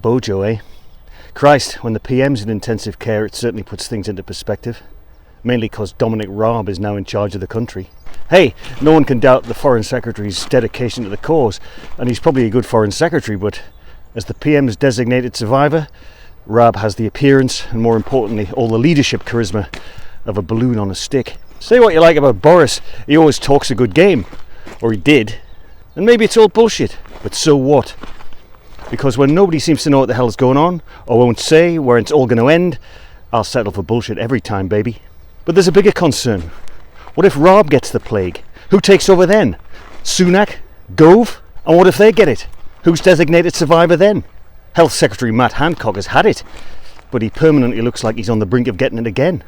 Bojo, eh? Christ, when the PM's in intensive care, it certainly puts things into perspective. Mainly because Dominic Raab is now in charge of the country. Hey, no one can doubt the Foreign Secretary's dedication to the cause, and he's probably a good Foreign Secretary, but as the PM's designated survivor, Raab has the appearance, and more importantly, all the leadership charisma of a balloon on a stick. Say what you like about Boris, he always talks a good game. Or he did. And maybe it's all bullshit, but so what? Because when nobody seems to know what the hell is going on, or won't say where it's all going to end, I'll settle for bullshit every time, baby. But there's a bigger concern. What if Raab gets the plague? Who takes over then? Sunak? Gove? And what if they get it? Who's designated survivor then? Health Secretary Matt Hancock has had it, but he permanently looks like he's on the brink of getting it again.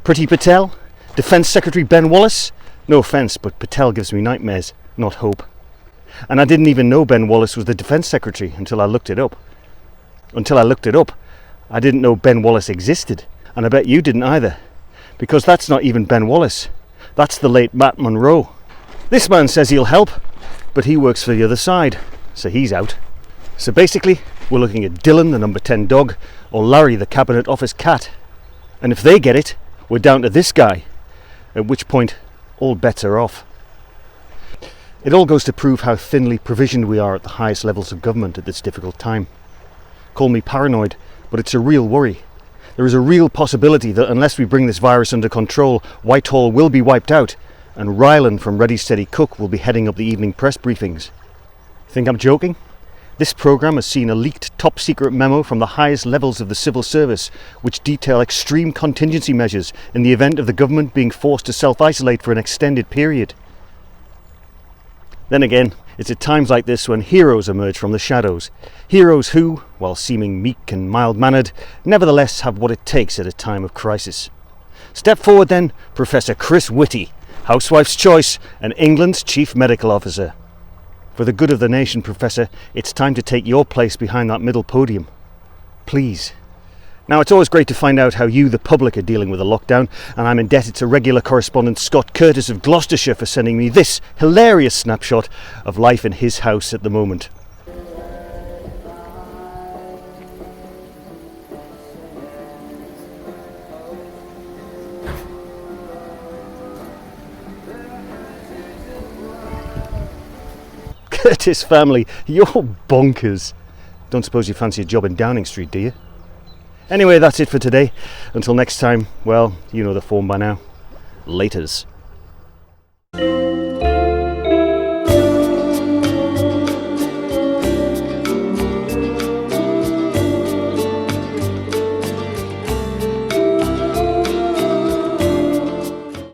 Priti Patel? Defence Secretary Ben Wallace? No offence, but Patel gives me nightmares, not hope. And I didn't even know Ben Wallace was the Defence Secretary until I looked it up. I didn't know Ben Wallace existed, and I bet you didn't either. Because that's not even Ben Wallace. That's the late Matt Monro. This man says he'll help, but he works for the other side, so he's out. So basically, we're looking at Dylan, the number 10 dog, or Larry, the Cabinet Office cat. And if they get it, we're down to this guy, at which point all bets are off. It all goes to prove how thinly provisioned we are at the highest levels of government at this difficult time. Call me paranoid, but it's a real worry. There is a real possibility that unless we bring this virus under control, Whitehall will be wiped out, and Ryland from Ready Steady Cook will be heading up the evening press briefings. Think I'm joking? This programme has seen a leaked top-secret memo from the highest levels of the civil service, which detail extreme contingency measures in the event of the government being forced to self-isolate for an extended period. Then again, it's at times like this when heroes emerge from the shadows. Heroes who, while seeming meek and mild-mannered, nevertheless have what it takes at a time of crisis. Step forward then, Professor Chris Whitty, Housewife's Choice and England's Chief Medical Officer. For the good of the nation, Professor, it's time to take your place behind that middle podium. Please. Now, it's always great to find out how you, the public, are dealing with the lockdown, and I'm indebted to regular correspondent Scott Curtis of Gloucestershire for sending me this hilarious snapshot of life in his house at the moment. Curtis family, you're bonkers. Don't suppose you fancy a job in Downing Street, do you? Anyway, that's it for today. Until next time, well, you know the form by now. Laters.